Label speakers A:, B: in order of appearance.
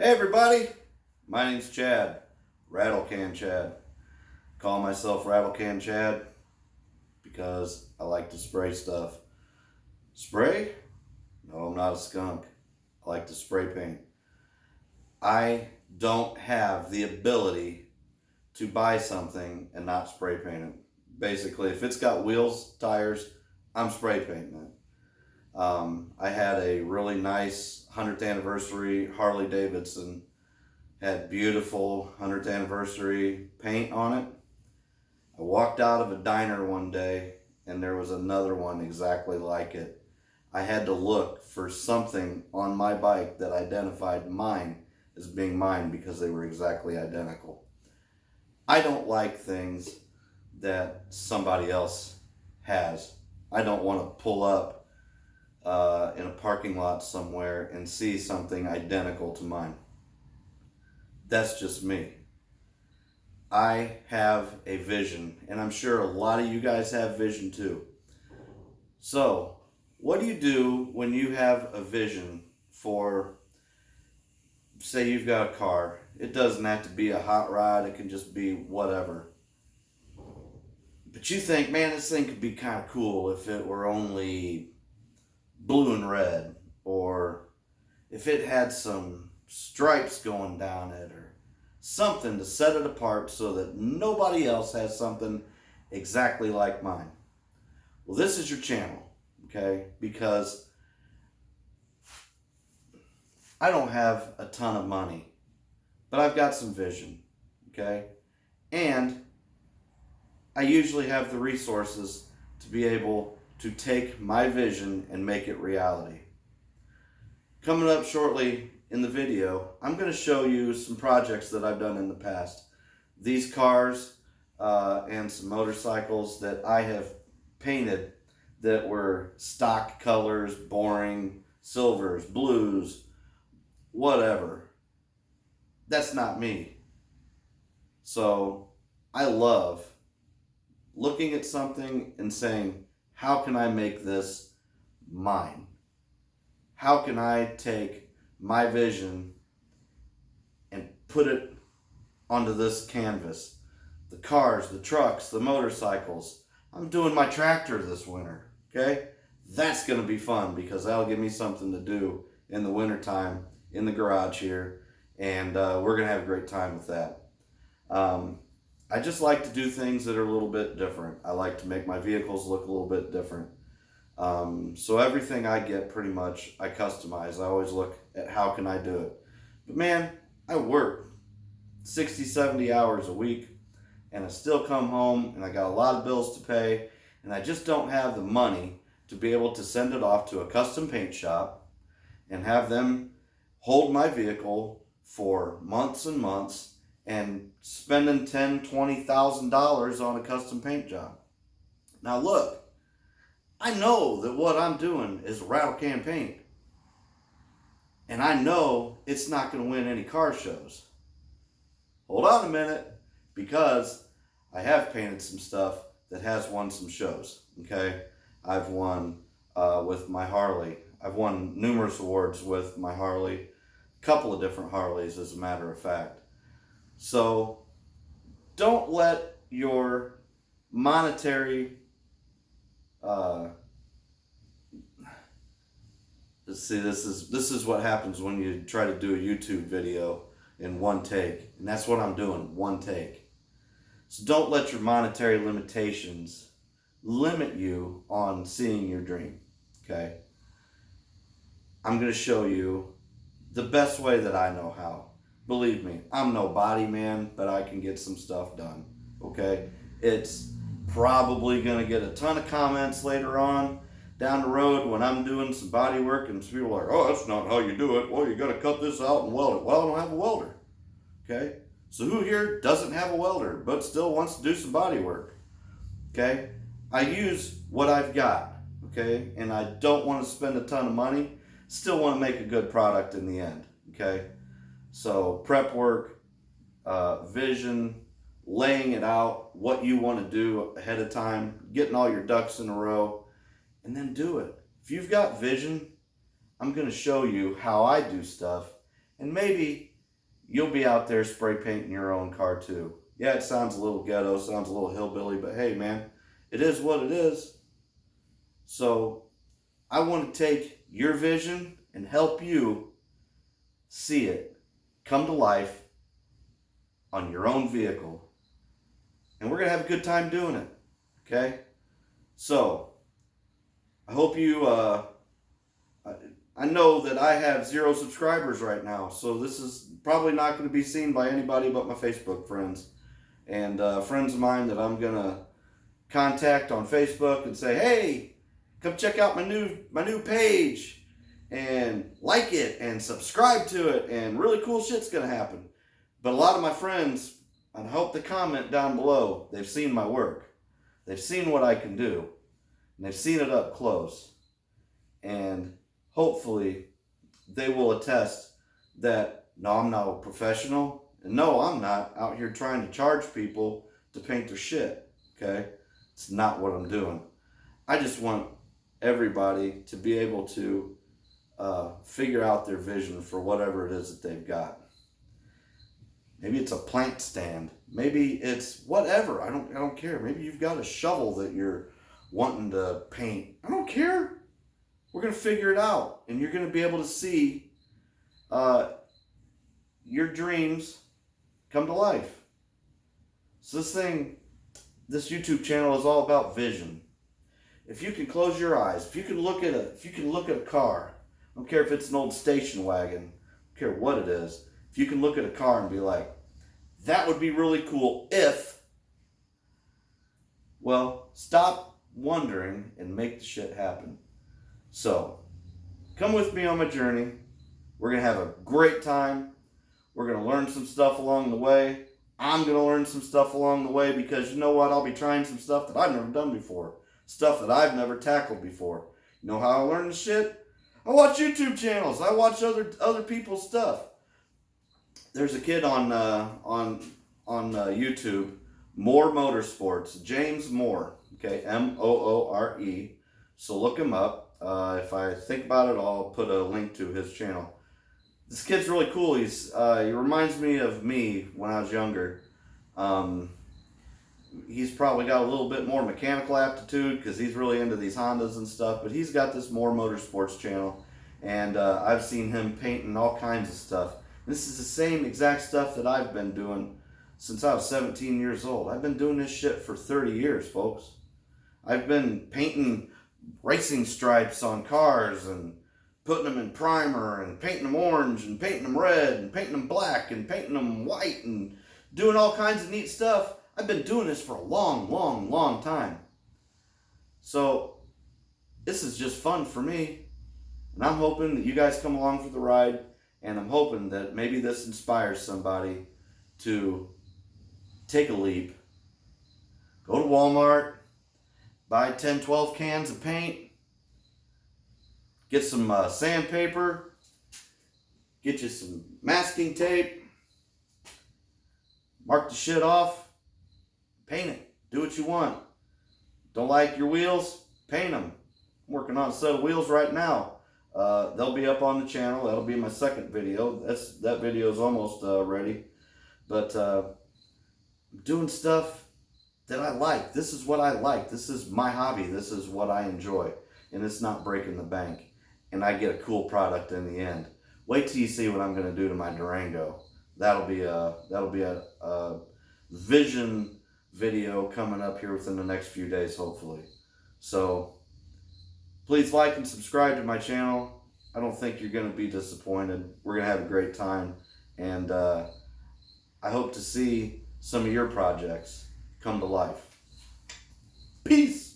A: Hey everybody, my name's Chad, Rattlecan Chad. Call myself Rattlecan Chad because I like to spray stuff. Spray? No, I'm not a skunk. I like to spray paint. I don't have the ability to buy something and not spray paint it. Basically, if it's got wheels, tires, I'm spray painting it. I had a really nice 100th anniversary Harley Davidson. Had beautiful 100th anniversary paint on it. I walked out of a diner one day and there was another one exactly like it. I had to look for something on my bike that identified mine as being mine because they were exactly identical. I don't like things that somebody else has. I don't want to pull up in a parking lot somewhere and see something identical to mine. That's just me. I have a vision, and I'm sure a lot of you guys have vision too. So, what do you do when you have a vision for, say you've got a car? It doesn't have to be a hot rod, it can just be whatever. But you think, man, this thing could be kind of cool if it were only blue and red, or if it had some stripes going down it, or something to set it apart so that nobody else has something exactly like mine. Well, this is your channel, okay? Because I don't have a ton of money, but I've got some vision, okay? And I usually have the resources to be able to take my vision and make it reality. Coming up shortly in the video, I'm going to show you some projects that I've done in the past. These cars and some motorcycles that I have painted that were stock colors, boring, silvers, blues, whatever. That's not me. So I love looking at something and saying, how can I make this mine? How can I take my vision and put it onto this canvas? The cars, the trucks, the motorcycles. I'm doing my tractor this winter, okay? That's going to be fun because that'll give me something to do in the wintertime in the garage here, and we're going to have a great time with that. I just like to do things that are a little bit different. I like to make my vehicles look a little bit different. So everything I get pretty much I customize. I always look at how can I do it. But man, I work 60, 70 hours a week and I still come home and I got a lot of bills to pay and I just don't have the money to be able to send it off to a custom paint shop and have them hold my vehicle for months and months and spending $10,000, $20,000 on a custom paint job. Now look, I know that what I'm doing is Rattlecan paint. And I know it's not going to win any car shows. Hold on a minute, because I have painted some stuff that has won some shows, okay? I've won with my Harley. I've won numerous awards with my Harley. A couple of different Harleys, as a matter of fact. So don't let your monetary see, this is what happens when you try to do a YouTube video in one take, and that's what I'm doing, one take. So don't let your monetary limitations limit you on seeing your dream, okay? I'm going to show you the best way that I know how. Believe me, I'm no body man, but I can get some stuff done, okay? It's probably going to get a ton of comments later on down the road when I'm doing some body work and people are like, oh, that's not how you do it. Well, you got to cut this out and weld it. Well, I don't have a welder, okay? So who here doesn't have a welder but still wants to do some body work, okay? I use what I've got, okay? And I don't want to spend a ton of money. Still want to make a good product in the end, okay? So prep work, vision, laying it out, what you want to do ahead of time, getting all your ducks in a row, and then do it. If you've got vision, I'm going to show you how I do stuff, and maybe you'll be out there spray painting your own car too. Yeah, it sounds a little ghetto, sounds a little hillbilly, but hey, man, it is what it is. So I want to take your vision and help you see it come to life on your own vehicle. And we're going to have a good time doing it. Okay? So I hope you, I know that I have 0 subscribers right now. So this is probably not going to be seen by anybody but my Facebook friends. And friends of mine that I'm going to contact on Facebook and say, hey, come check out my new page and like it and subscribe to it, and really cool shit's gonna happen. But a lot of my friends, I hope they comment down below, they've seen my work, they've seen what I can do, and they've seen it up close, and hopefully they will attest that no, I'm not a professional, and no, I'm not out here trying to charge people to paint their shit. Okay, it's not what I'm doing. I just want everybody to be able to figure out their vision for whatever it is that they've got. Maybe it's a plant stand. Maybe it's whatever. I don't care. Maybe you've got a shovel that you're wanting to paint. I don't care. We're gonna figure it out, and you're gonna be able to see your dreams come to life. So this YouTube channel is all about vision. If you can close your eyes, if you can look at a car, I don't care if it's an old station wagon, I don't care what it is. If you can look at a car and be like, that would be really cool if, well, stop wondering and make the shit happen. So, come with me on my journey. We're going to have a great time. We're going to learn some stuff along the way. I'm going to learn some stuff along the way, because you know what? I'll be trying some stuff that I've never done before. Stuff that I've never tackled before. You know how I learn this shit? I watch YouTube channels. I watch other people's stuff. There's a kid on YouTube, Moore Motorsports, James Moore. Okay, Moore. So look him up. If I think about it, I'll put a link to his channel. This kid's really cool. He reminds me of me when I was younger. He's probably got a little bit more mechanical aptitude because he's really into these Hondas and stuff, but he's got this Moore Motorsports channel, and I've seen him painting all kinds of stuff. This is the same exact stuff that I've been doing since I was 17 years old. I've been doing this shit for 30 years, folks. I've been painting racing stripes on cars and putting them in primer and painting them orange and painting them red and painting them black and painting them white and doing all kinds of neat stuff. I've been doing this for a long, long, long time. So this is just fun for me. And I'm hoping that you guys come along for the ride. And I'm hoping that maybe this inspires somebody to take a leap. Go to Walmart. Buy 10, 12 cans of paint. Get some sandpaper. Get you some masking tape. Mark the shit off. Paint it. Do what you want. Don't like your wheels? Paint them. I'm working on a set of wheels right now. They'll be up on the channel. That'll be my second video. That video is almost ready. But I'm doing stuff that I like. This is what I like. This is my hobby. This is what I enjoy. And it's not breaking the bank. And I get a cool product in the end. Wait till you see what I'm going to do to my Durango. That'll be a vision video coming up here within the next few days, hopefully. So please like and subscribe to my channel. I don't think you're going to be disappointed. We're going to have a great time. And I hope to see some of your projects come to life. Peace.